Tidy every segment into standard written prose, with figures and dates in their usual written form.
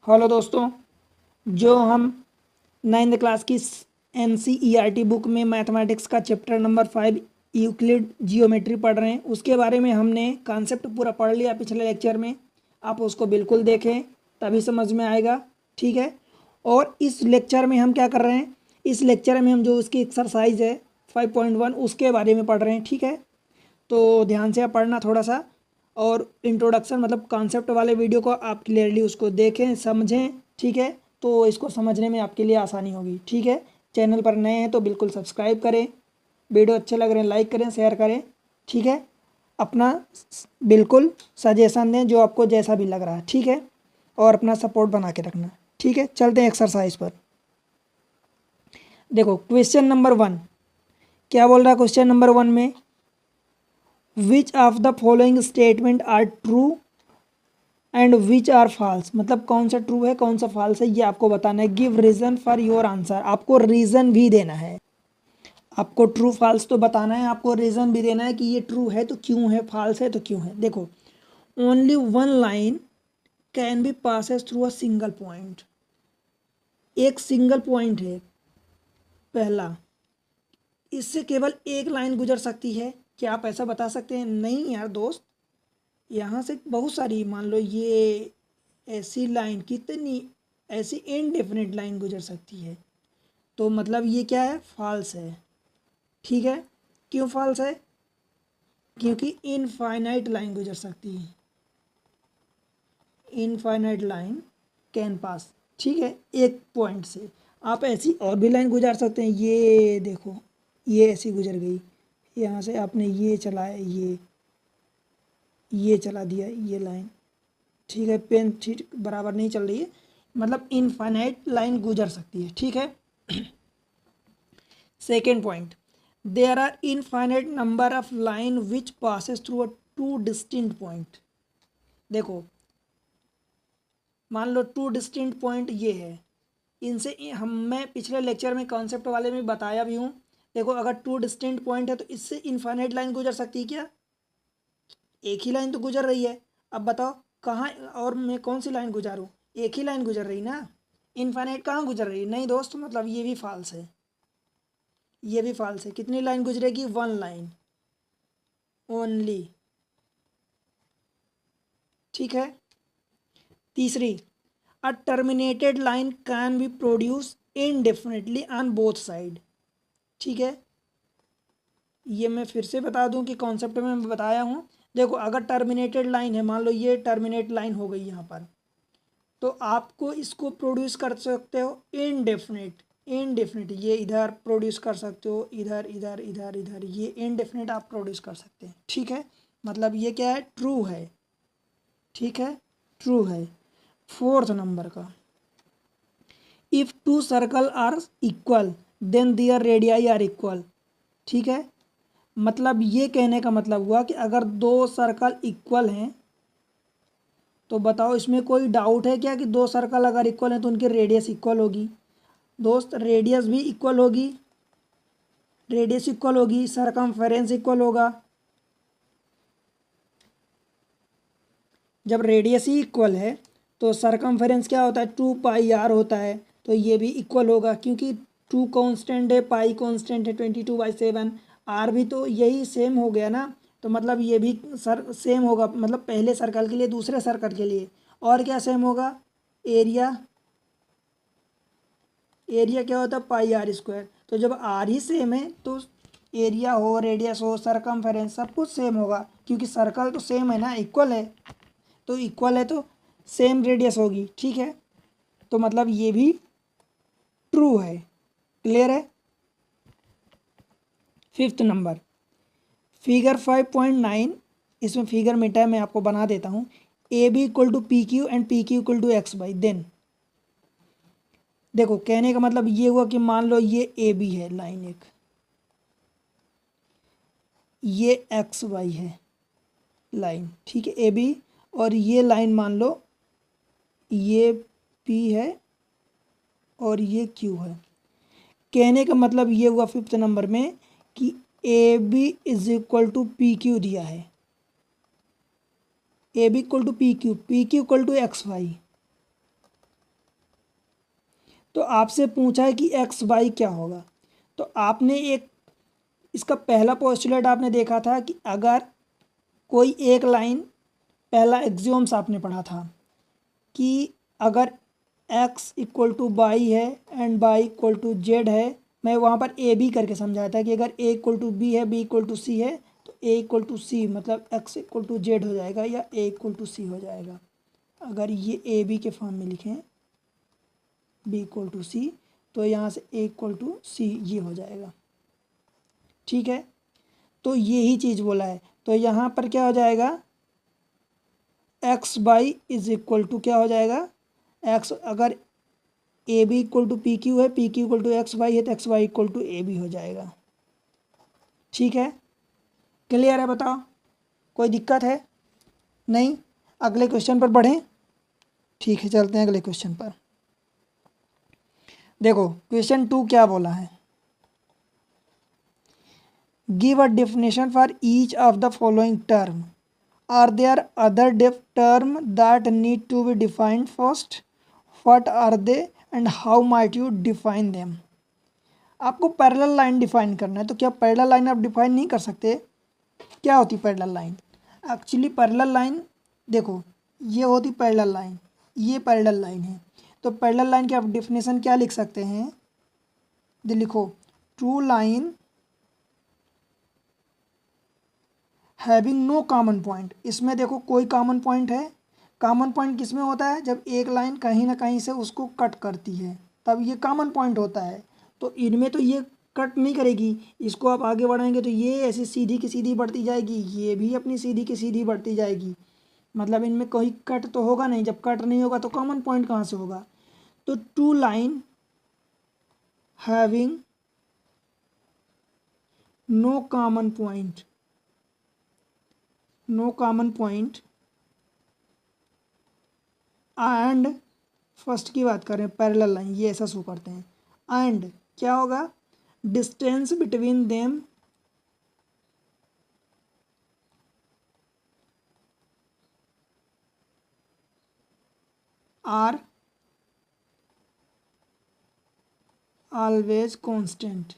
Hello दोस्तों, जो हम 9th क्लास की NCERT बुक में मैथमेटिक्स का चैप्टर नंबर 5 यूक्लिड जियोमेट्री पढ़ रहे हैं, उसके बारे में हमने कॉन्सेप्ट पूरा पढ़ लिया पिछले लेक्चर में। आप उसको बिल्कुल देखें, तभी समझ में आएगा। ठीक है। और इस लेक्चर में हम क्या कर रहे हैं, इस लेक्चर में हम जो उसकी एक्सरसाइज है 5.1 उसके बारे में पढ़ रहे हैं। ठीक है, तो ध्यान से आप पढ़ना थोड़ा सा, और इंट्रोडक्शन मतलब कॉन्सेप्ट वाले वीडियो को आप क्लियरली उसको देखें समझें। ठीक है, तो इसको समझने में आपके लिए आसानी होगी। ठीक है, चैनल पर नए हैं तो बिल्कुल सब्सक्राइब करें, वीडियो अच्छे लग रहे हैं लाइक करें, शेयर करें। ठीक है, अपना बिल्कुल सजेशन दें जो आपको जैसा भी लग रहा है। ठीक है, और अपना सपोर्ट बना के रखना। ठीक है, चलते हैं एक्सरसाइज पर। देखो क्वेश्चन नंबर 1 क्या बोल रहा है। क्वेश्चन नंबर 1 में which of the following statement are true and which are false, मतलब कौन सा ट्रू है कौन सा फॉल्स है ये आपको बताना है। Give reason for your answer, आपको रीजन भी देना है। आपको ट्रू फॉल्स तो बताना है, आपको रीजन भी देना है कि ये ट्रू है तो क्यों है, फॉल्स है तो क्यों है। देखो, only one line can B passes through a single point, एक सिंगल पॉइंट है पहला, इससे केवल एक लाइन गुजर सकती है। क्या आप ऐसा बता सकते हैं? नहीं यार दोस्त, यहाँ से बहुत सारी, मान लो ये ऐसी लाइन, कितनी ऐसी इनडेफिनिट लाइन गुजर सकती है, तो मतलब ये क्या है, फॉल्स है। ठीक है, क्यों फॉल्स है? क्योंकि इनफाइनाइट लाइन गुजर सकती है, इनफाइनाइट लाइन कैन पास। ठीक है, एक पॉइंट से आप ऐसी और भी लाइन गुजार सकते हैं। ये देखो, ये ऐसी गुजर गई, यहाँ से आपने ये चलाया, ये चला दिया ये लाइन। ठीक है, पेन ठीक बराबर नहीं चल रही है, मतलब इनफाइनाइट लाइन गुजर सकती है। ठीक है। Second point, there are infinite number of line which passes through a two distinct point. देखो, मान लो टू डिस्टिंक्ट पॉइंट ये है, इनसे मैं पिछले लेक्चर में कॉन्सेप्ट वाले में बताया भी हूँ। देखो, अगर टू डिस्टिंक्ट पॉइंट है तो इससे इनफाइनाइट लाइन गुजर सकती है क्या? एक ही लाइन तो गुजर रही है। अब बताओ कहाँ, और मैं कौन सी लाइन गुजारूँ? एक ही लाइन गुजर रही ना, इनफाइनाइट कहाँ गुजर रही? नहीं दोस्त, मतलब ये भी फॉल्स है, ये भी फॉल्स है। कितनी लाइन गुजरेगी? One line only. ठीक है। तीसरी, a terminated line can be produce indefinitely on both side. ठीक है, ये मैं फिर से बता दूं कि कॉन्सेप्ट में मैं बताया हूँ। देखो, अगर टर्मिनेटेड लाइन है, मान लो ये टर्मिनेट लाइन हो गई यहाँ पर, तो आपको इसको प्रोड्यूस कर सकते हो इनडेफिनिट, इनडेफिनिट ये इधर प्रोड्यूस कर सकते हो, इधर इधर इधर इधर, ये इनडेफिनिट आप प्रोड्यूस कर सकते हैं। ठीक है, मतलब ये क्या है, ट्रू है। ठीक है, ट्रू है। फोर्थ नंबर का, if two circle are equal then their radii are equal. ठीक है, मतलब ये कहने का मतलब हुआ कि अगर दो सर्कल इक्वल हैं तो बताओ इसमें कोई डाउट है क्या कि दो सर्कल अगर इक्वल हैं तो उनकी रेडियस इक्वल होगी? दोस्त, रेडियस भी इक्वल होगी, रेडियस इक्वल होगी, सरकमफेरेंस इक्वल होगा। जब रेडियस ही इक्वल है तो सरकमफेरेंस क्या होता है, 2 पाई r होता है, तो ये भी इक्वल होगा क्योंकि 2 कांस्टेंट है, पाई कांस्टेंट है, 22/7, आर भी तो यही सेम हो गया ना, तो मतलब ये भी सर सेम होगा, मतलब पहले सर्कल के लिए दूसरे सर्कल के लिए। और क्या सेम होगा? एरिया, एरिया क्या होता है, πr²। तो जब आर ही सेम है तो एरिया हो, रेडियस हो, सरकमफेरेंस सब कुछ सेम होगा, क्योंकि सर्कल तो सेम है ना, इक्वल है, तो इक्वल है तो सेम रेडियस होगी। ठीक है, तो मतलब ये भी ट्रू है। क्लियर है? फिफ्थ नंबर, फिगर 5.9, इसमें फिगर मिटा है, मैं आपको बना देता हूँ। A B equal to P Q and P Q equal to X Y, then देखो कहने का मतलब ये हुआ कि मान लो ये ए बी है लाइन एक, ये एक्स वाई है लाइन। ठीक है, ए बी, और ये लाइन मान लो ये पी है और ये क्यू है। कहने का मतलब ये हुआ फिफ्थ नंबर में कि A B is equal to P Q दिया है, A B equal to P Q equal to X Y. तो आपसे पूछा है कि एक्स वाई क्या होगा। तो आपने एक इसका पहला पोस्टुलेट आपने देखा था कि अगर कोई एक लाइन, पहला एक्सियोम्स आपने पढ़ा था कि अगर x इक्वल टू वाई है and y equal to Z है, मैं वहाँ पर ए बी करके समझाया था कि अगर a इक्वल टू बी है, b इक्वल टू सी है, तो a इक्वल टू सी मतलब x इक्वल टू जेड हो जाएगा या a इक्वल टू सी हो जाएगा। अगर ये ए बी के फॉर्म में लिखें b इक्वल टू सी, तो यहाँ से a इक्वल टू सी ये हो जाएगा। ठीक है, तो यही चीज़ बोला है। तो यहाँ पर क्या हो जाएगा, X Y is equal to क्या हो जाएगा, एक्स अगर A B equal to P Q है, P Q equal to X Y है, तो X Y equal to A B हो जाएगा। ठीक है, क्लियर है, बताओ कोई दिक्कत है? नहीं, अगले क्वेश्चन पर बढ़ें। ठीक है, चलते हैं अगले क्वेश्चन पर। देखो क्वेश्चन 2 क्या बोला है, give a definition for each of the following term, are there other term that need to be defined first, what are they and how might you define them. आपको पैरेलल लाइन डिफाइन करना है, तो क्या parallel line आप define नहीं कर सकते? क्या होती parallel line? Actually parallel line, देखो ये होती पैरेलल लाइन, ये पैरेलल लाइन है। तो पैरेलल लाइन की आप डेफिनेशन क्या लिख सकते हैं, ये लिखो, two line having no common point. इसमें देखो कोई कॉमन पॉइंट है, कॉमन पॉइंट किस में होता है, जब एक लाइन कहीं ना कहीं से उसको कट करती है तब ये कॉमन पॉइंट होता है। तो इनमें तो ये कट नहीं करेगी, इसको आप आगे बढ़ाएंगे तो ये ऐसी सीधी की सीधी बढ़ती जाएगी, ये भी अपनी सीधी की सीधी बढ़ती जाएगी, मतलब इनमें कोई कट तो होगा नहीं। जब कट नहीं होगा तो कॉमन पॉइंट कहाँ से होगा? तो two line having no common point, no common point and, first की बात करें पैरेलल लाइन, ये ऐसा शो करते हैं। एंड क्या होगा, distance between them are always constant.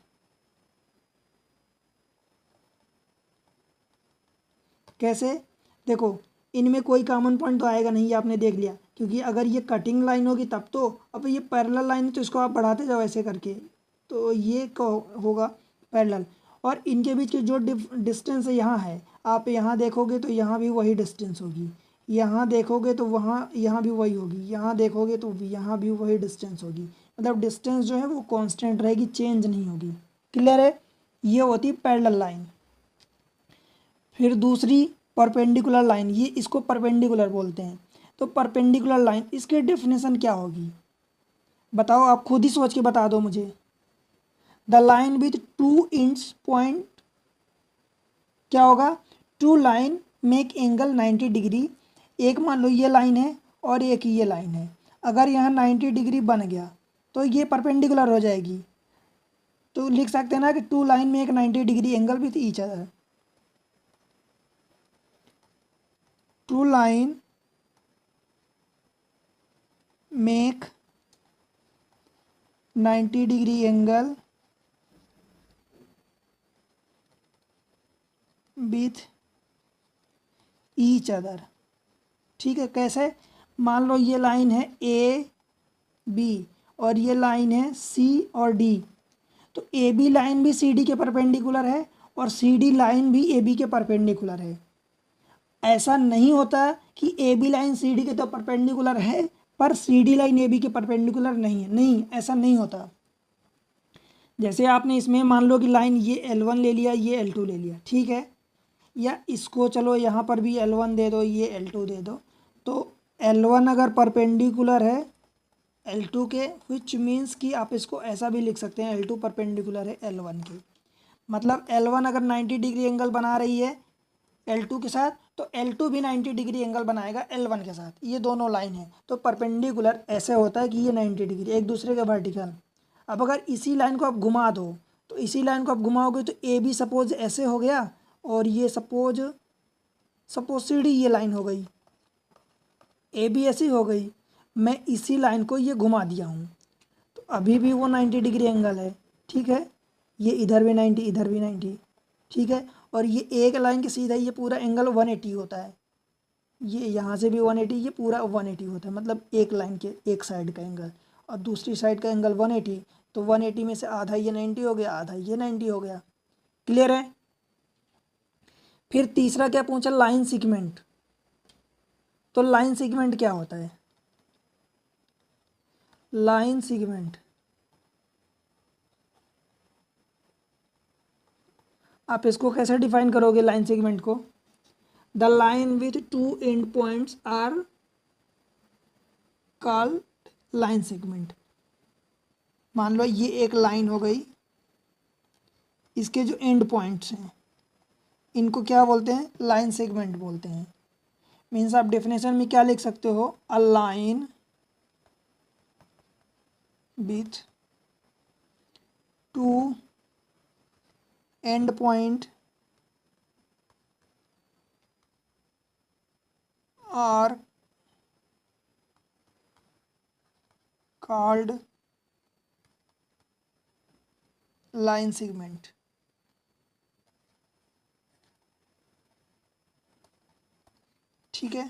कैसे? देखो इनमें कोई कॉमन पॉइंट तो आएगा नहीं, ये आपने देख लिया, क्योंकि अगर ये कटिंग लाइन होगी तब तो, अब ये पैरेलल लाइन है तो इसको आप बढ़ाते जाओ ऐसे करके, तो ये होगा पैरेलल। और इनके बीच की जो डिस्टेंस है यहाँ है, आप यहाँ देखोगे तो यहाँ भी वही डिस्टेंस होगी, यहाँ देखोगे तो वहाँ यहाँ भी वही होगी, यहाँ देखोगे तो यहाँ भी वही डिस्टेंस होगी, मतलब डिस्टेंस जो है वो कांस्टेंट रहेगी, चेंज नहीं होगी। क्लियर है? ये होती है पैरेलल लाइन। फिर दूसरी परपेंडिकुलर लाइन, ये इसको परपेंडिकुलर बोलते हैं। तो परपेंडिकुलर लाइन, इसकी डेफिनेशन क्या होगी बताओ, आप खुद ही सोच के बता दो मुझे। The line with two inch point क्या होगा, two line make angle 90 degree. एक मान लो ये लाइन है और एक ये लाइन है, अगर यहाँ 90 डिग्री बन गया तो ये परपेंडिकुलर हो जाएगी। तो लिख सकते हैं ना कि two line make 90 degree angle with each other. Two line make 90 degree angle with each other. ठीक है, कैसे? मान लो ये लाइन है ए बी और ये लाइन है सी और डी, तो ए बी लाइन भी सी डी के परपेंडिकुलर है और सी डी लाइन भी ए बी के परपेंडिकुलर है। ऐसा नहीं होता कि A B line C D के तो परपेंडिकुलर है पर C D line A B के परपेंडिकुलर नहीं है, नहीं, ऐसा नहीं होता। जैसे आपने इसमें मान लो कि लाइन ये L1 ले लिया, ये L2 ले लिया, ठीक है, या इसको चलो यहाँ पर भी L1 दे दो, ये L2 दे दो, तो L1 अगर परपेंडिकुलर है L2 के, विच मीन्स कि आप इसको ऐसा भी लिख सकते हैं L2 परपेंडिकुलर है L1 के, मतलब L1 अगर 90 डिग्री एंगल बना रही है L2 के साथ, तो L2 भी 90 डिग्री एंगल बनाएगा L1 के साथ, ये दोनों लाइन है। तो परपेंडिकुलर ऐसे होता है कि ये 90 डिग्री एक दूसरे के वर्टिकल। अब अगर इसी लाइन को आप घुमा दो, तो इसी लाइन को आप घुमाओगे तो ए बी सपोज ऐसे हो गया और ये सपोज सी डी ये लाइन हो गई, ए बी ऐसी हो गई, मैं इसी लाइन को ये घुमा दिया हूँ, तो अभी भी वो 90 डिग्री एंगल है, ठीक है। ये इधर भी 90, इधर भी 90, ठीक है। और ये एक लाइन के सीधा ये पूरा एंगल 180 होता है, ये यहाँ से भी 180, ये पूरा 180 होता है, मतलब एक लाइन के एक साइड का एंगल, और दूसरी साइड का एंगल 180। तो 180 में से आधा ये 90 हो गया, आधा ये 90 हो गया। क्लियर है। फिर तीसरा क्या पूछा, लाइन सेगमेंट। तो लाइन सेगमेंट क्या होता है, लाइन सेगमेंट आप इसको कैसे डिफाइन करोगे लाइन सेगमेंट को, the line with two end points are called line segment. मान लो ये एक लाइन हो गई, इसके जो एंड पॉइंट्स हैं इनको क्या बोलते हैं, लाइन सेगमेंट बोलते हैं। मीन्स आप डेफिनेशन में क्या लिख सकते हो, a line with two end point are called line segment. ठीक है,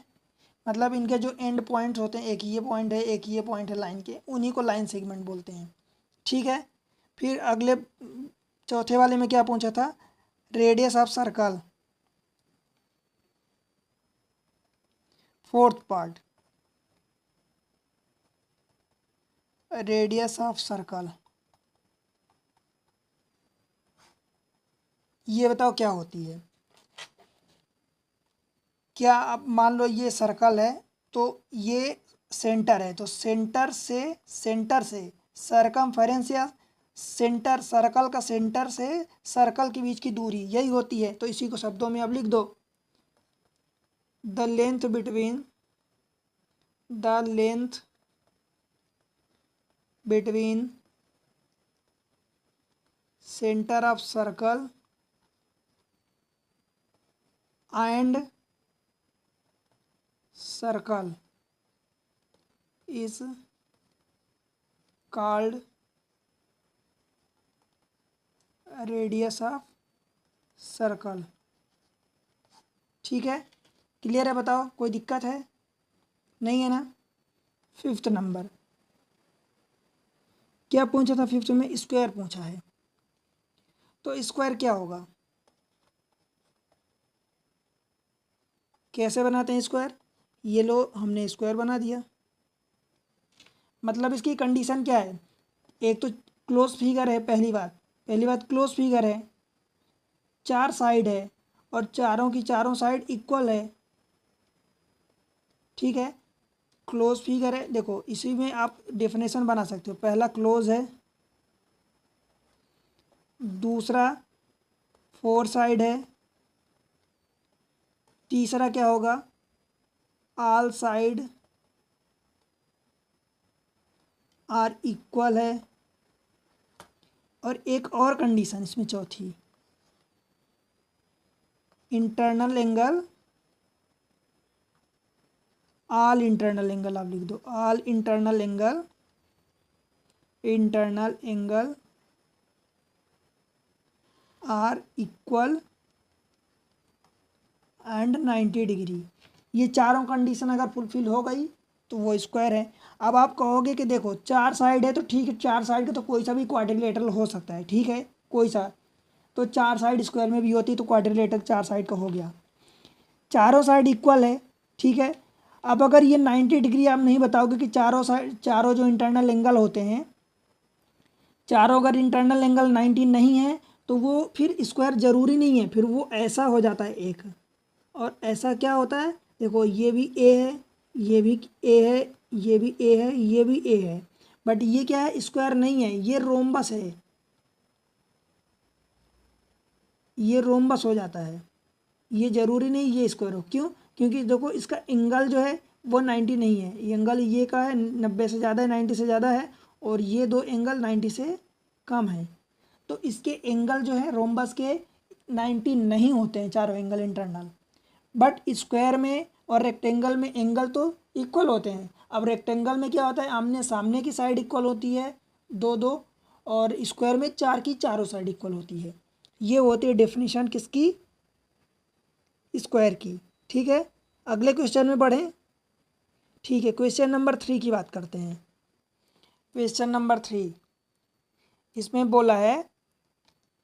मतलब इनके जो एंड पॉइंट्स होते हैं, एक ये पॉइंट है, एक ये पॉइंट है लाइन के, उन्हीं को लाइन सेगमेंट बोलते हैं। ठीक है। फिर अगले चौथे वाले में क्या पूछा था, radius of circle. Fourth part, radius of circle. ये बताओ क्या होती है। क्या आप मान लो ये सर्कल है, तो ये सेंटर है, तो सेंटर से सरकमफेरेंस या सेंटर, सर्कल का सेंटर से सर्कल के बीच की दूरी यही होती है। तो इसी को शब्दों में आप लिख दो, the length between centre of circle and circle is called radius of circle. ठीक है, क्लियर है। बताओ कोई दिक्कत है, नहीं है ना। फिफ्थ नंबर क्या पूछा था, फिफ्थ में स्क्वायर पूछा है। तो स्क्वायर क्या होगा, कैसे बनाते हैं स्क्वायर। ये लो हमने स्क्वायर बना दिया, मतलब इसकी कंडीशन क्या है, एक तो क्लोज फिगर है, पहली बात क्लोज फिगर है, चार साइड है और चारों की चारों साइड इक्वल है। ठीक है, क्लोज फिगर है। देखो इसी में आप डेफिनेशन बना सकते हो, पहला क्लोज है, दूसरा फोर साइड है, तीसरा क्या होगा, ऑल साइड आर इक्वल है, और एक और कंडीशन इसमें चौथी, internal angle, all internal angle आप लिख दो, all internal angle are equal and 90 degree. ये चारों कंडीशन अगर फुलफिल हो गई तो वो स्क्वायर है। अब आप कहोगे कि देखो चार साइड है, तो ठीक है, चार साइड का तो कोई सा भी क्वाड्रिलेटरल हो सकता है, ठीक है, कोई सा, तो चार साइड स्क्वायर में भी होती, तो क्वाड्रिलेटरल चार साइड का हो गया, चारों साइड इक्वल है। ठीक है, अब अगर ये 90 डिग्री आप नहीं बताओगे कि चारों साइड, चारों जो इंटरनल एंगल होते हैं, चारों अगर इंटरनल एंगल 90 नहीं है तो वो फिर स्क्वायर ज़रूरी नहीं है, फिर वो ऐसा हो जाता है एक, और ऐसा क्या होता है, देखो ये भी ए है, ये भी ए है, ये भी ए है, ये भी ए है, बट ये क्या है, स्क्वायर नहीं है, ये रोम्बस है, ये रोम्बस हो जाता है, ये ज़रूरी नहीं ये स्क्वायर हो। क्यों, क्योंकि देखो इसका एंगल जो है वो 90 नहीं है, ये एंगल ये का है 90 से ज़्यादा है, 90 से ज़्यादा है, और ये दो एंगल 90 से कम है, तो इसके एंगल जो है रोम्बस के 90 नहीं होते हैं चारों एंगल इंटरनल, बट स्क्वायर में और रेक्टेंगल में एंगल तो इक्वल होते हैं। अब रेक्टेंगल में क्या होता है, आमने सामने की साइड इक्वल होती है, दो दो, और स्क्वायर में 4 की चारों साइड इक्वल होती है। ये होती है डेफिनेशन किसकी, स्क्वायर की। ठीक है, अगले क्वेश्चन में बढ़ें। ठीक है, क्वेश्चन नंबर 3 की बात करते हैं। क्वेश्चन नंबर 3, इसमें बोला है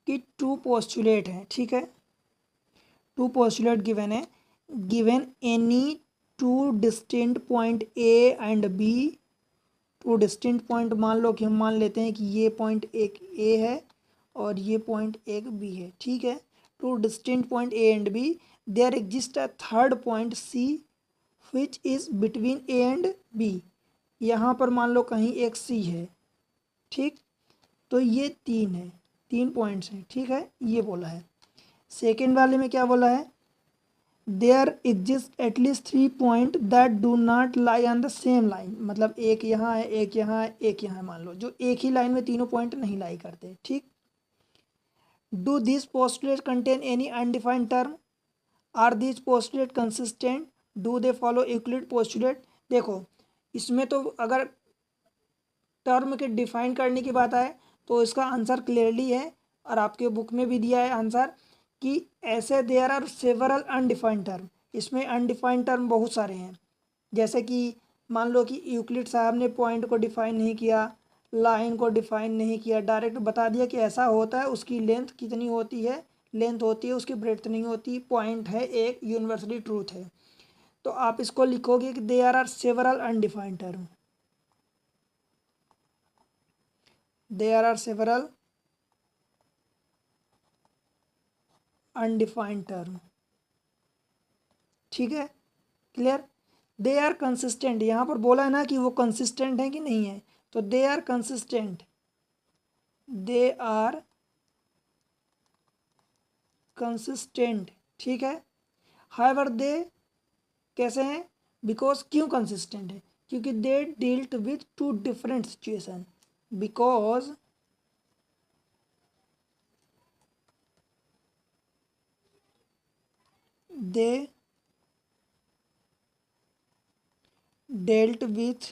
कि टू पोस्टुलेट हैं। ठीक है, टू पोस्टुलेट गिवन है, given any two distinct point A and B. Two distinct point मान लो कि हम मान लेते हैं कि ये पॉइंट एक ए है और ये पॉइंट एक बी है। ठीक है, two distinct point A and B, there exist a third point C which is between A and B. यहाँ पर मान लो कहीं एक सी है। ठीक, तो ये 3 है, 3 पॉइंट्स हैं। ठीक है, ये बोला है। सेकेंड वाले में क्या बोला है, there exist at least 3 point that do not lie on the same line. मतलब एक यहाँ है, एक यहाँ है, एक यहाँ है, मान लो जो एक ही लाइन में तीनों पॉइंट नहीं लाई करते। ठीक, do this postulate contain any undefined term, are this postulate consistent, do they follow Euclid postulate. देखो, इसमें तो अगर टर्म के डिफाइन करने की बात आए तो इसका आंसर क्लियरली है, और आपके बुक में भी दिया है आंसर कि ऐसे there are several undefined term. इसमें अनडिफाइंड टर्म बहुत सारे हैं, जैसे कि मान लो कि यूक्लिड साहब ने पॉइंट को डिफाइन नहीं किया, लाइन को डिफाइन नहीं किया, डायरेक्ट बता दिया कि ऐसा होता है, उसकी लेंथ कितनी होती है, लेंथ होती है, उसकी ब्रेड्थ नहीं होती, पॉइंट है एक, यूनिवर्सली ट्रूथ है। तो आप इसको लिखोगे कि there are several undefined term, there are several undefined term. ठीक है, क्लियर। दे आर कंसिस्टेंट, यहाँ पर बोला है ना कि वो कंसिस्टेंट है कि नहीं है, तो they are consistent, they are consistent. ठीक है, हाउएवर दे कैसे हैं, बिकॉज क्यों कंसिस्टेंट है, क्योंकि they dealt with two different situation, because they dealt with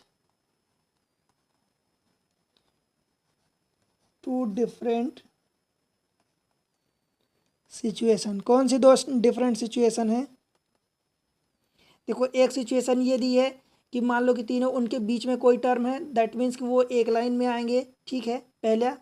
two different situation. कौन सी दो डिफरेंट सिचुएशन है, देखो एक सिचुएशन ये दी है कि मान लो कि तीनों उनके बीच में कोई टर्म है, दैट मीन्स कि वो एक लाइन में आएंगे। ठीक है, पहला।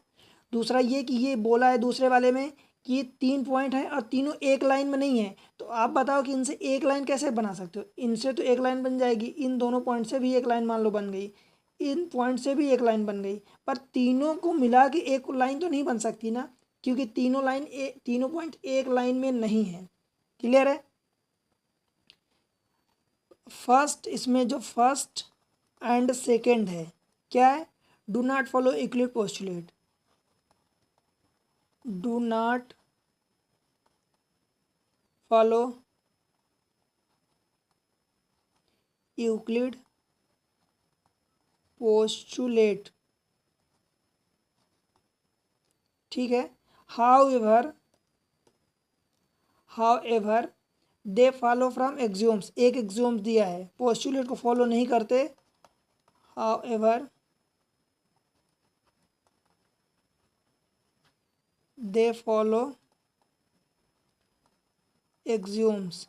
दूसरा ये कि ये बोला है दूसरे वाले में कि 3 पॉइंट हैं और तीनों एक लाइन में नहीं है, तो आप बताओ कि इनसे एक लाइन कैसे बना सकते हो। इनसे तो एक लाइन बन जाएगी, इन दोनों पॉइंट से भी एक लाइन मान लो बन गई, इन पॉइंट से भी एक लाइन बन गई, पर तीनों को मिला के एक लाइन तो नहीं बन सकती ना, क्योंकि तीनों पॉइंट एक लाइन में नहीं है। क्लियर है। फर्स्ट, इसमें जो फर्स्ट एंड सेकेंड है क्या है, do not follow Euclid postulate, do not follow Euclid postulate. ठीक है, हाउएवर दे फॉलो फ्रॉम एक्सियोम्स, एक एक्सियोम्स दिया है, पोस्टुलेट को फॉलो नहीं करते। हाउएवर दे फॉलो एक्सियोम्स,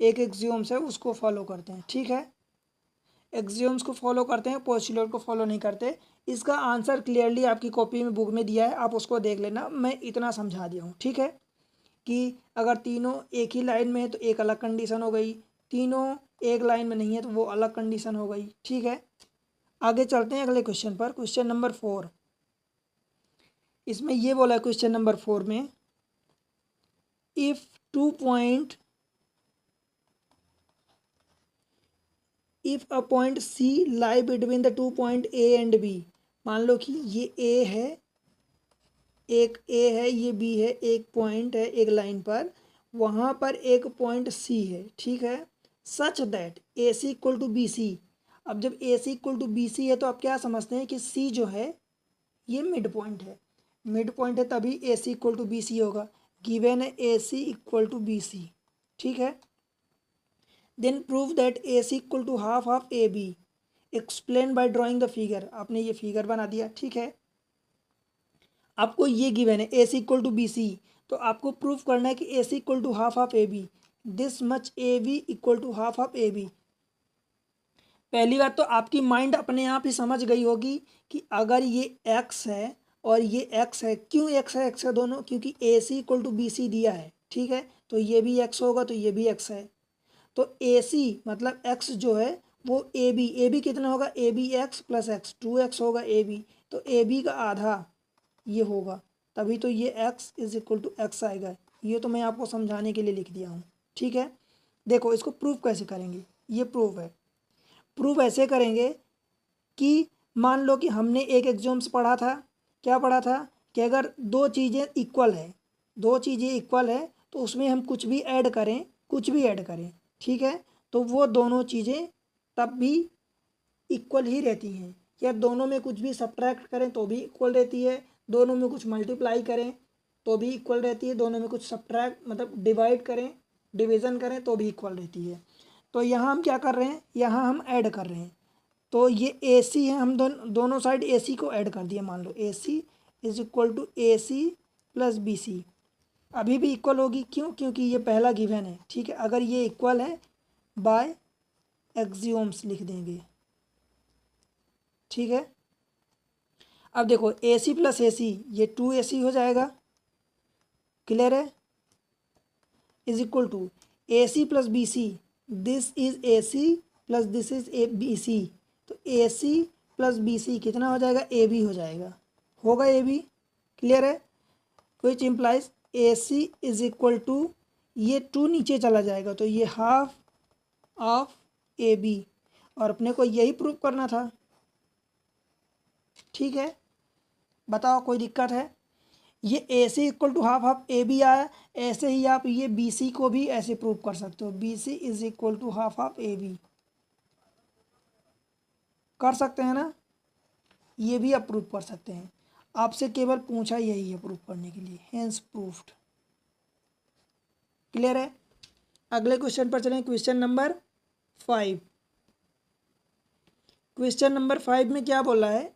एक एक्सियोम्स है उसको फॉलो करते हैं। ठीक है, एक्सियोम्स को फॉलो करते हैं, पोस्टुलेट को फॉलो नहीं करते। इसका आंसर क्लियरली आपकी कॉपी में बुक में दिया है, आप उसको देख लेना, मैं इतना समझा दिया हूँ। ठीक है, कि अगर तीनों एक ही लाइन में है तो एक अलग कंडीशन हो गई, तीनों एक लाइन में नहीं है तो वो अलग कंडीशन हो गई। ठीक है, आगे चलते हैं अगले क्वेश्चन पर। क्वेश्चन नंबर 4, इसमें ये बोला है क्वेश्चन नंबर 4 में, if two point, if a point C lie between the two point A and B. मान लो कि ये ए है, एक ए है, ये बी है, एक पॉइंट है एक लाइन पर, वहाँ पर एक पॉइंट सी है। ठीक है, such that A C equal to B C. अब जब A C equal to B C है तो आप क्या समझते हैं कि सी जो है ये मिड पॉइंट है, मिड पॉइंट है तभी A C equal to B C होगा। गिवन है A C equal to B C. ठीक है, then prove that A C equal to half of A B, explain by drawing the figure, आपने ये figure बना दिया, ठीक है। आपको ये गिवन है A C equal to B C, तो आपको प्रूफ करना है कि A C equal to half of A B, this much A B equal to half of A B. पहली बात तो आपकी माइंड अपने आप ही समझ गई होगी कि अगर ये x है और ये x है, क्यों x है दोनों, क्योंकि ए C equal to B C दिया है, ठीक है। तो ये भी x होगा तो ये भी x है, तो ए सी मतलब x जो है वो ए बी कितना होगा, A B X plus X, 2x होगा ए बी, तो ए बी का आधा ये होगा, तभी तो ये x is equal to X आएगा। ये तो मैं आपको समझाने के लिए लिख दिया हूँ, ठीक है। देखो इसको प्रूफ कैसे करेंगे, ये प्रूफ है। प्रूफ ऐसे करेंगे कि मान लो कि हमने एक एग्जाम्स पढ़ा था, क्या पढ़ा था कि अगर दो चीज़ें इक्वल है, दो चीज़ें इक्वल है तो उसमें हम कुछ भी ऐड करें, कुछ भी ऐड करें, ठीक है, तो वो दोनों चीज़ें तब भी इक्वल ही रहती हैं। या दोनों में कुछ भी सब्ट्रैक्ट करें तो भी इक्वल रहती है, दोनों में कुछ मल्टीप्लाई करें तो भी इक्वल रहती है, दोनों में कुछ सब्ट्रैक्ट मतलब डिवाइड करें, डिवीज़न करें तो भी इक्वल रहती है। तो यहाँ हम क्या कर रहे हैं, यहाँ हम ऐड कर रहे हैं, तो ये ए सी है, हम दोनों साइड ए सी को ऐड कर दिया। मान लो A C is equal to A C plus B C, अभी भी इक्वल होगी, क्यों, क्योंकि ये पहला गिवन है, ठीक है। अगर ये इक्वल है बाय एक्सियोम्स लिख देंगे, ठीक है। अब देखो A C plus A C, ये 2ac हो जाएगा, क्लियर है, is equal to A C plus B C, this is A C plus this is A B C, तो ए सी प्लस बी सी कितना हो जाएगा, ए बी हो जाएगा, होगा ए बी, क्लियर है। Which implies A C is equal to, ये 2 नीचे चला जाएगा तो ये हाफ ऑफ ए बी, और अपने को यही प्रूव करना था, ठीक है। बताओ कोई दिक्कत है, ये A C equal to half of A B आया, ऐसे ही आप ये बी सी को भी ऐसे प्रूव कर सकते हो, B C is equal to half of A B, कर सकते हैं ना, ये भी आप प्रूव कर सकते हैं। आपसे केवल पूछा यही है प्रूव करने के लिए, हेंस प्रूफ्ड, क्लियर है। अगले क्वेश्चन पर चलें, क्वेश्चन नंबर 5। क्वेश्चन नंबर 5 में क्या बोला है,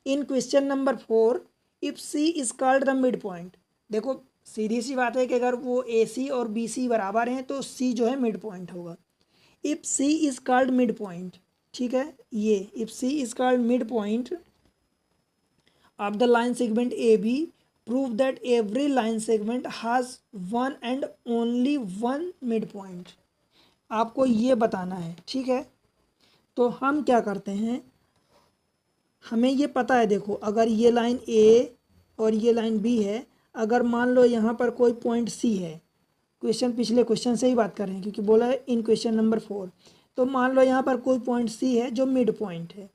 in question number 4 if C is called the mid point. देखो सीधी सी बात है कि अगर वो ए सी और बी सी बराबर हैं तो सी जो है मिड पॉइंट होगा। If C is called mid point, ठीक है, ये if C is called mid point of the line segment A B, prove that every line segment has one and only one mid point. आपको ये बताना है, ठीक है। तो हम क्या करते हैं, हमें ये पता है, देखो अगर ये लाइन ए और ये लाइन बी है, अगर मान लो यहाँ पर कोई पॉइंट सी है, क्वेश्चन पिछले क्वेश्चन से ही बात कर रहे हैं क्योंकि बोला है इन क्वेश्चन नंबर 4, तो मान लो यहाँ पर कोई पॉइंट सी है जो मिड पॉइंट है,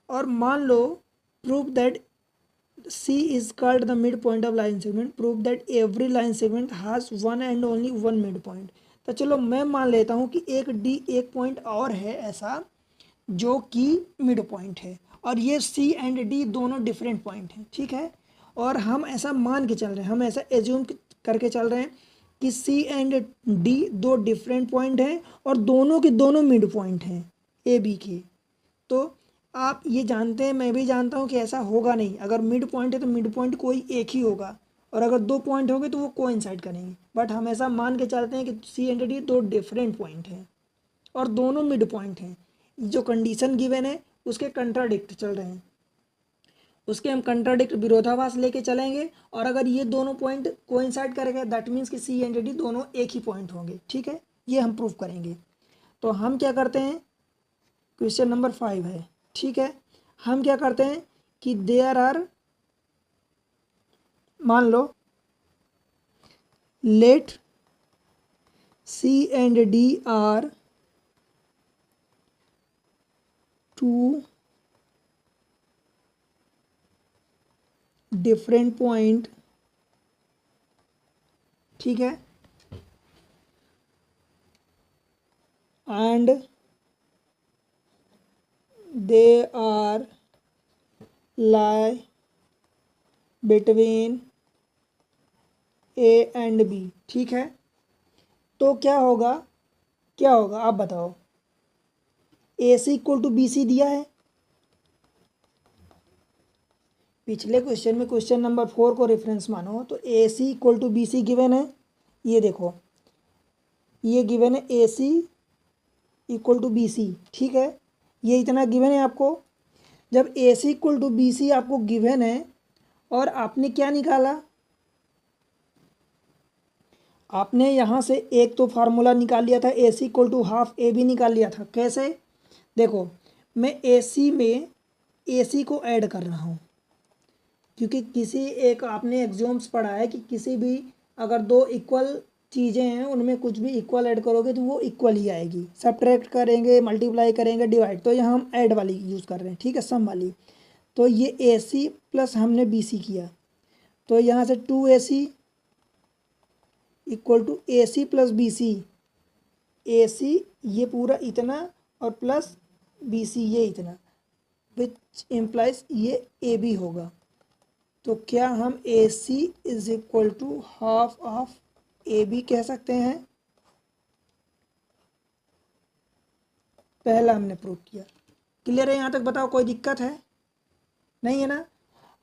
और मान लो prove that C is called the mid point of line segment, prove that every line segment has one and only one mid point. तो चलो मैं मान लेता हूँ कि एक पॉइंट और है ऐसा जो कि मिड पॉइंट है, और ये सी एंड डी दोनों डिफरेंट पॉइंट हैं, ठीक है। और हम ऐसा मान के चल रहे हैं, हम ऐसा एज्यूम करके चल रहे हैं कि सी एंड डी दो डिफरेंट पॉइंट हैं और दोनों के दोनों मिड पॉइंट हैं ए बी के। तो आप ये जानते हैं, मैं भी जानता हूँ कि ऐसा होगा नहीं, अगर मिड पॉइंट है तो मिड पॉइंट कोई एक ही होगा, और अगर दो पॉइंट होंगे तो वो कोइंसाइड करेंगे, बट हम ऐसा मान के चलते हैं कि सी एंड डी दो डिफरेंट पॉइंट हैं और दोनों मिड पॉइंट हैं। जो कंडीशन गिवन है उसके कंट्राडिक्ट चल रहे हैं, उसके हम कंट्राडिक्ट विरोधाभास लेके चलेंगे, और अगर ये दोनों पॉइंट कोइंसाइड करेंगे दैट मीन्स कि सी एंड डी दोनों एक ही पॉइंट होंगे, ठीक है। ये हम प्रूव करेंगे। तो हम क्या करते हैं, क्वेश्चन नंबर 5 है, ठीक है। हम क्या करते हैं कि देयर आर, मान लो let C and D are two different point, ठीक है, and they are lie between A and B, ठीक है। तो क्या होगा, क्या होगा आप बताओ, A C equal to B C दिया है। पिछले क्वेश्चन में क्वेश्चन नंबर 4 को रेफरेंस मानो तो A C equal to B C given है। ये देखो ये गिवन है A C equal to B C, ठीक है, ये इतना गिवन है आपको। जब A C equal to B C आपको गिवन है और आपने क्या निकाला, आपने यहाँ से एक तो फार्मूला निकाल लिया था A C equal to half A B निकाल लिया था। कैसे, देखो मैं ए सी में ए सी को ऐड कर रहा हूँ, क्योंकि किसी एक आपने एक्सियोम्स पढ़ा है कि किसी भी अगर दो इक्वल चीज़ें हैं उनमें कुछ भी इक्वल ऐड करोगे तो वो इक्वल ही आएगी। सब्ट्रैक्ट करेंगे, मल्टीप्लाई करेंगे, डिवाइड, तो यहाँ हम ऐड वाली यूज़ कर रहे हैं, ठीक है, सम वाली। तो ये ए सी प्लस हमने बी सी किया, तो यहाँ से 2ac equal to A C plus B C, A C ये पूरा इतना और प्लस बी सी ये इतना, विच इम्प्लाइज ये ए बी होगा। तो क्या हम A C is equal to half of A B कह सकते हैं? पहला हमने प्रूव किया। क्लियर है यहाँ तक? बताओ कोई दिक्कत है? नहीं है ना।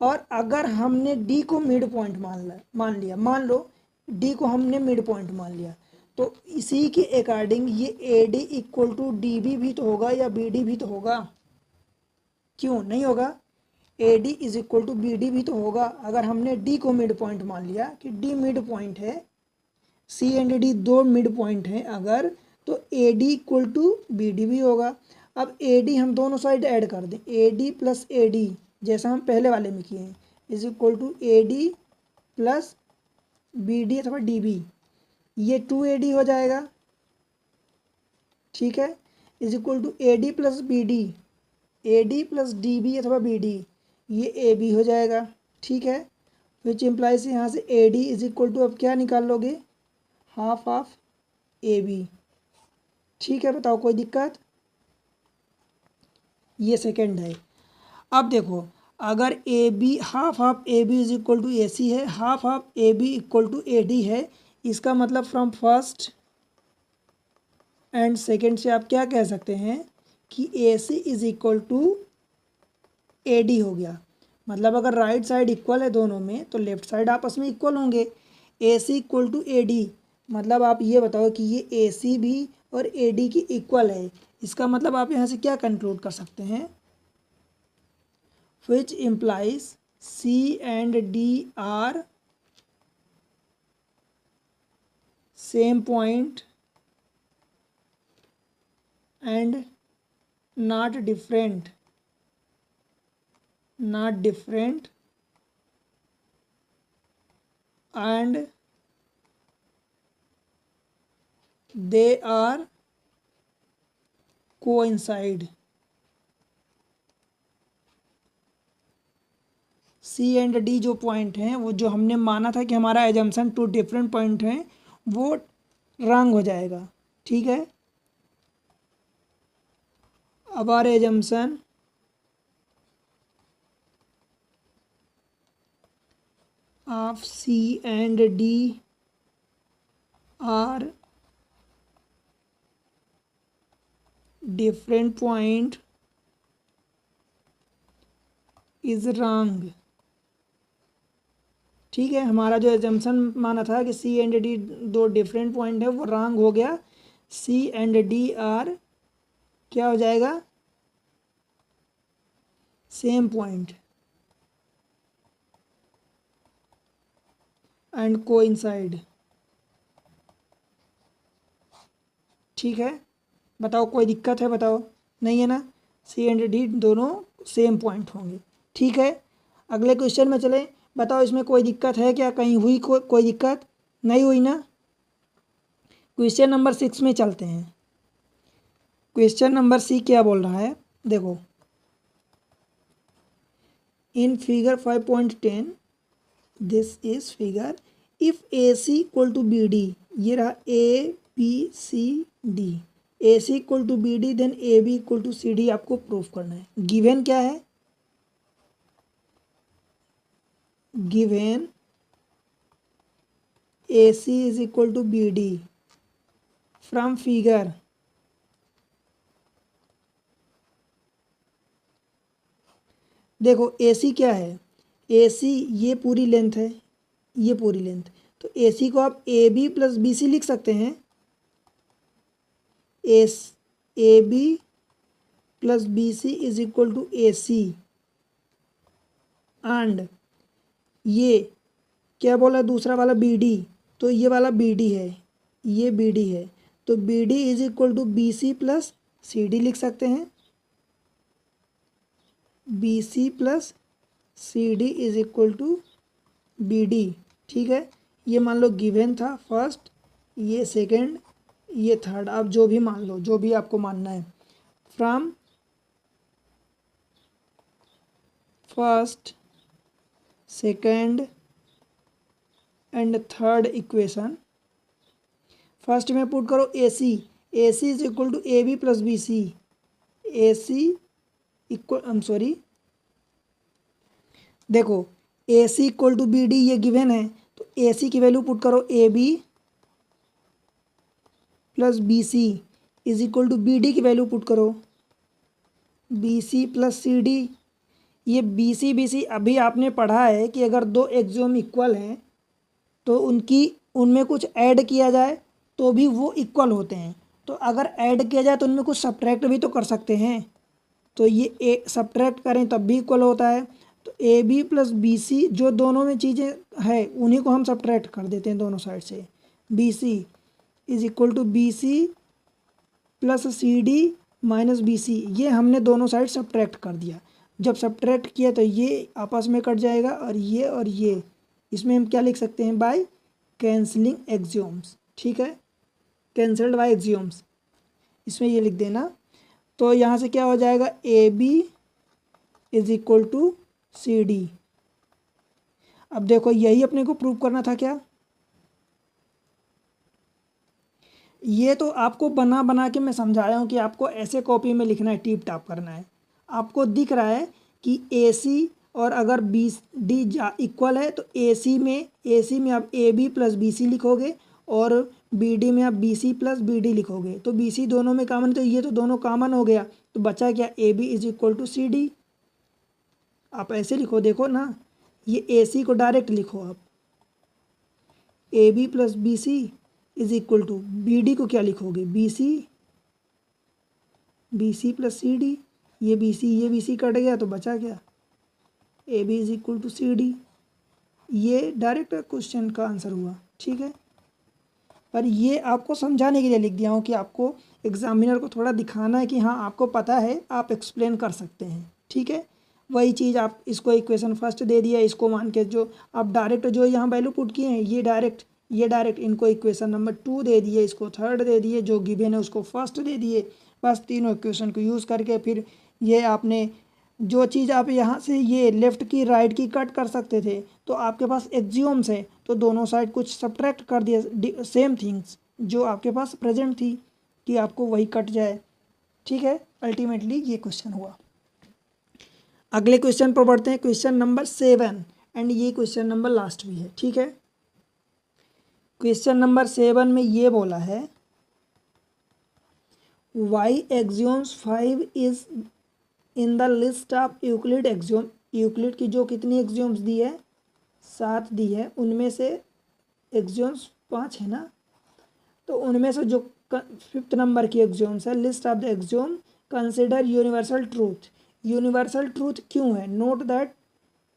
और अगर हमने डी को मिड पॉइंट मान लिया, मान लो डी को हमने मिड पॉइंट मान लिया, तो इसी के अकॉर्डिंग ये A D equal to D B भी तो होगा या बी डी भी तो होगा। क्यों नहीं होगा? A D is equal to B D भी तो होगा। अगर हमने डी को मिड पॉइंट मान लिया कि डी मिड पॉइंट है, सी एंड डी दो मिड पॉइंट हैं अगर, तो A D equal to B D भी होगा। अब ए डी हम दोनों साइड ऐड कर दें, A D plus A D जैसा हम पहले वाले में किए हैं, is equal to A D plus B D अथवा डी बी, ये 2AD हो जाएगा, ठीक है, is equal to A D plus B D, A D plus D B अथवा बी डी, ये ए बी हो जाएगा, ठीक है। विच इम्प्लाइज यहाँ से A D is equal to अब क्या निकाल लोगे, हाफ ऑफ ए बी, ठीक है। बताओ कोई दिक्कत? ये सेकंड है। अब देखो अगर A B half of A B is equal to A C है, half of A B equal to A D है, इसका मतलब फ्रॉम फर्स्ट एंड सेकेंड से आप क्या कह सकते हैं कि A C is equal to A D हो गया। मतलब अगर राइट साइड इक्वल है दोनों में तो लेफ्ट साइड आपस में इक्वल होंगे। ए C equal to A D, मतलब आप ये बताओ कि ये ए सी भी और ए डी की इक्वल है। इसका मतलब आप यहाँ से क्या कंक्लूड कर सकते हैं, which implies C and D are same point and not different and they are coincide। C and D जो पॉइंट हैं वो जो हमने माना था कि हमारा एजम्पशन टू डिफरेंट पॉइंट हैं वो रॉन्ग हो जाएगा, ठीक है। अब our assumption of C and D are different point is wrong, ठीक है। हमारा जो एजम्पशन माना था कि सी एंड डी दो डिफरेंट पॉइंट है वो रॉन्ग हो गया। सी एंड डी आर क्या हो जाएगा, सेम पॉइंट एंड कोइंसाइड, ठीक है। बताओ कोई दिक्कत है? बताओ नहीं है ना। सी एंड डी दोनों सेम पॉइंट होंगे, ठीक है। अगले क्वेश्चन में चले। बताओ इसमें कोई दिक्कत है क्या, कहीं हुई कोई दिक्कत नहीं हुई ना। क्वेश्चन नंबर 6 में चलते हैं। क्वेश्चन नंबर सी क्या बोल रहा है, देखो in figure 5.10 this is figure if A C equal to B D, ये रहा A B C D, A C equal to B D then A B equal to C D आपको proof करना है। गिवन क्या है, given A C is equal to B D from figure देखो A सी क्या है, ए सी ये पूरी लेंथ है, ये पूरी लेंथ, तो ए सी को आप A B plus B C लिख सकते हैं, A B plus B C is equal to A C. And ये क्या बोला दूसरा वाला बी डी, तो ये वाला बी डी है, ये बी डी है, तो B D is equal to B C plus C D लिख सकते हैं, B C plus C D is equal to B D. ठीक है, ये मान लो गिवन था फर्स्ट, ये सेकंड, ये थर्ड, आप जो भी मान लो, जो भी आपको मानना है। From first second and third equation, first में पुट करो A C is equal to A B plus B C, A C equal देखो A C equal to B D ये गिवन है, तो ए सी की वैल्यू पुट करो A B plus B C is equal to B D की value put करो B C plus C D. ये B C अभी आपने पढ़ा है कि अगर दो एक्सियोम इक्वल हैं तो उनमें कुछ ऐड किया जाए तो भी वो इक्वल होते हैं, तो अगर ऐड किया जाए तो उनमें कुछ सब्ट्रैक्ट भी तो कर सकते हैं, तो ये सब्ट्रैक्ट करें तब भी इक्वल होता है। तो A B plus B C जो दोनों में चीज़ें हैं उन्हीं को हम सब्ट्रैक्ट कर देते हैं दोनों साइड से, B C is equal to B C plus C D minus B C, ये हमने दोनों साइड सब्ट्रैक्ट कर दिया। जब सब्ट्रैक्ट किया तो ये आपस में कट जाएगा और ये इसमें हम क्या लिख सकते हैं, बाय कैंसलिंग एक्सियोम्स। ठीक है, कैंसल्ड बाय एक्सियोम्स, इसमें ये लिख देना। तो यहाँ से क्या हो जाएगा, A B is equal to C D. अब देखो यही अपने को प्रूव करना था क्या, ये तो आपको बना बना के मैं समझाया हूँ कि आपको ऐसे कॉपी में लिखना है, टिप टाप करना है। आपको दिख रहा है कि ए सी और अगर बी डी इक्वल है तो ए सी में आप A B plus B C लिखोगे और बी डी में आप B C plus B D लिखोगे, तो बी सी दोनों में कॉमन, तो ये तो दोनों कॉमन हो गया, तो बचा क्या, A B is equal to C D. आप ऐसे लिखो, देखो ना, ये ए सी को डायरेक्ट लिखो आप, A B plus B C is equal to B D को क्या लिखोगे, B C plus C D, ये बी सी कट गया तो बचा क्या, A B is equal to C D. ये डायरेक्ट क्वेश्चन का आंसर हुआ। ठीक है, पर ये आपको समझाने के लिए लिख दिया हूँ कि आपको एग्जामिनर को थोड़ा दिखाना है कि हाँ आपको पता है, आप एक्सप्लेन कर सकते हैं। ठीक है, वही चीज़ आप इसको इक्वेशन फर्स्ट दे दिया, इसको मान के जो आप डायरेक्ट जो यहाँ वैल्यू पुट किए हैं ये डायरेक्ट इनको इक्वेशन नंबर 2 दे दिए, इसको थर्ड दे दिए, जो गिवन है उसको फर्स्ट दे दिए। बस तीनों इक्वेशन को यूज़ करके फिर ये आपने जो चीज़ आप यहाँ से ये लेफ़्ट की राइट की कट कर सकते थे, तो आपके पास एक्सियोम्स है तो दोनों साइड कुछ सब्ट्रैक्ट कर दिया, सेम थिंग्स जो आपके पास प्रेजेंट थी कि आपको वही कट जाए। ठीक है, अल्टीमेटली ये क्वेश्चन हुआ। अगले क्वेश्चन पर बढ़ते हैं, क्वेश्चन नंबर 7, एंड ये क्वेश्चन नंबर लास्ट भी है। ठीक है, क्वेश्चन नंबर 7 में ये बोला है why axioms 5 is in the list of Euclid axiom. Euclid की जो कितनी एक्सियोम्स दी है, 7 दी है, उनमें से एक्सियोम्स 5 है ना, तो उनमें से जो 5th नंबर की एक्सियोम्स है, list of the axiom consider universal truth. Universal truth क्यों है, note that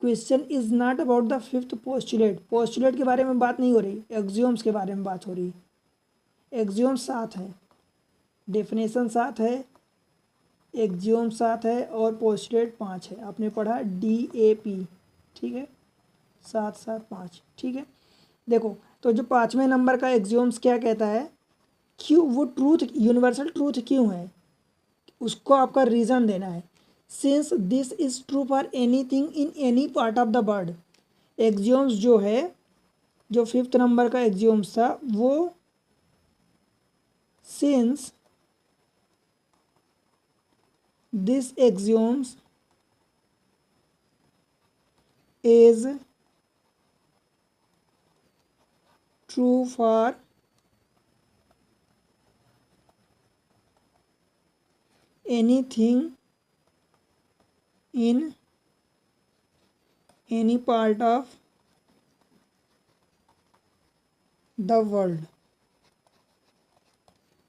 question is not about the 5th postulate के बारे में बात नहीं हो रही, एक्सियोम्स के बारे में बात हो रही। एक्सियोम्स 7 है, डेफिनेशन 7 है, एक्सियोम 7 है और पोस्टुलेट 5 है। आपने पढ़ा DAP। ठीक है, 7 7 5। ठीक है, देखो तो जो 5वें नंबर का एक्सियोम्स क्या कहता है, क्यों वो ट्रूथ यूनिवर्सल ट्रूथ क्यों है, उसको आपका रीज़न देना है। Since this is true for anything in any part of the world. Axioms जो है, जो 5th नंबर का एक्सियोम्स था वो since this axioms is true for anything in any part of the world.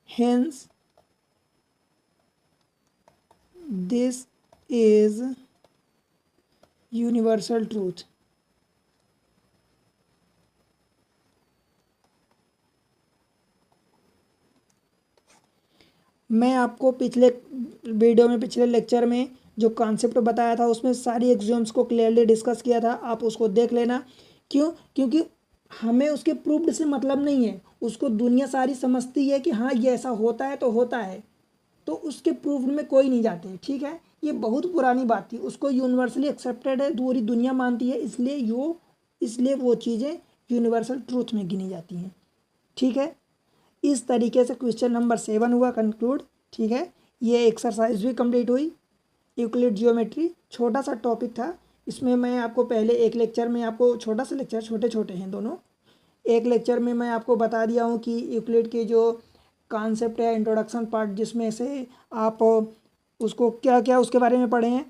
Hence, this is universal truth. मैं आपको पिछले video में, पिछले लेक्चर में जो कॉन्सेप्ट बताया था उसमें सारी एक्सियोम्स को क्लियरली डिस्कस किया था, आप उसको देख लेना। क्यों? क्योंकि हमें उसके प्रूफ्ड से मतलब नहीं है, उसको दुनिया सारी समझती है कि हाँ ये ऐसा होता है तो होता है, तो उसके प्रूफ्ड में कोई नहीं जाते। ठीक है, ये बहुत पुरानी बात थी, उसको यूनिवर्सली एक्सेप्टेड है, पूरी दुनिया मानती है, इसलिए वो चीज़ें यूनिवर्सल ट्रूथ में गिनी जाती हैं। ठीक है, इस तरीके से क्वेश्चन नंबर 7 हुआ कंक्लूड। ठीक है, ये एक्सरसाइज भी कंप्लीट हुई। यूक्लिड ज्योमेट्री छोटा सा टॉपिक था, इसमें मैं आपको पहले एक लेक्चर में आपको, छोटा सा लेक्चर, छोटे छोटे हैं दोनों, एक लेक्चर में मैं आपको बता दिया हूँ कि यूक्लिड के जो कॉन्सेप्ट है, इंट्रोडक्शन पार्ट, जिसमें से आप उसको क्या क्या उसके बारे में पढ़े हैं,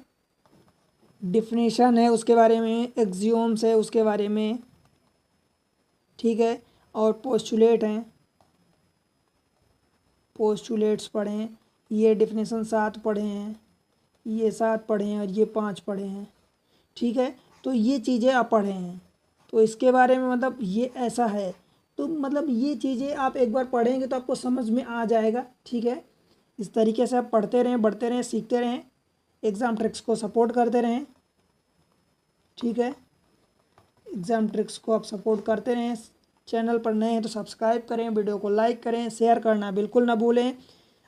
डिफिनेशन है उसके बारे में, एक्सियोम्स है उसके बारे में, ठीक है, और पोस्टुलेट हैं, पोस्टुलेट्स पढ़े हैं, ये डिफिनेशन 7 पढ़े हैं, ये 7 पढ़े हैं और ये 5 पढ़े हैं। ठीक है, तो ये चीज़ें आप पढ़े हैं, तो इसके बारे में मतलब ये ऐसा है, तो मतलब ये चीज़ें आप एक बार पढ़ेंगे तो आपको समझ में आ जाएगा। ठीक है, इस तरीके से आप पढ़ते रहें, बढ़ते रहें, सीखते रहें, एग्ज़ाम ट्रिक्स को सपोर्ट करते रहें। ठीक है, एग्ज़ाम ट्रिक्स को आप सपोर्ट करते रहें। चैनल पर नए हैं तो सब्सक्राइब करें, वीडियो को लाइक करें, शेयर करना बिल्कुल ना भूलें।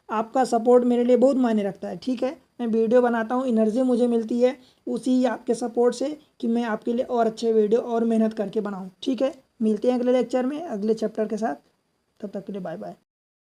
आपका सपोर्ट मेरे लिए बहुत मायने रखता है। ठीक है, मैं वीडियो बनाता हूँ, एनर्जी मुझे मिलती है उसी आपके सपोर्ट से कि मैं आपके लिए और अच्छे वीडियो और मेहनत करके बनाऊँ। ठीक है, मिलते हैं अगले लेक्चर में अगले चैप्टर के साथ, तब तक के लिए बाय बाय।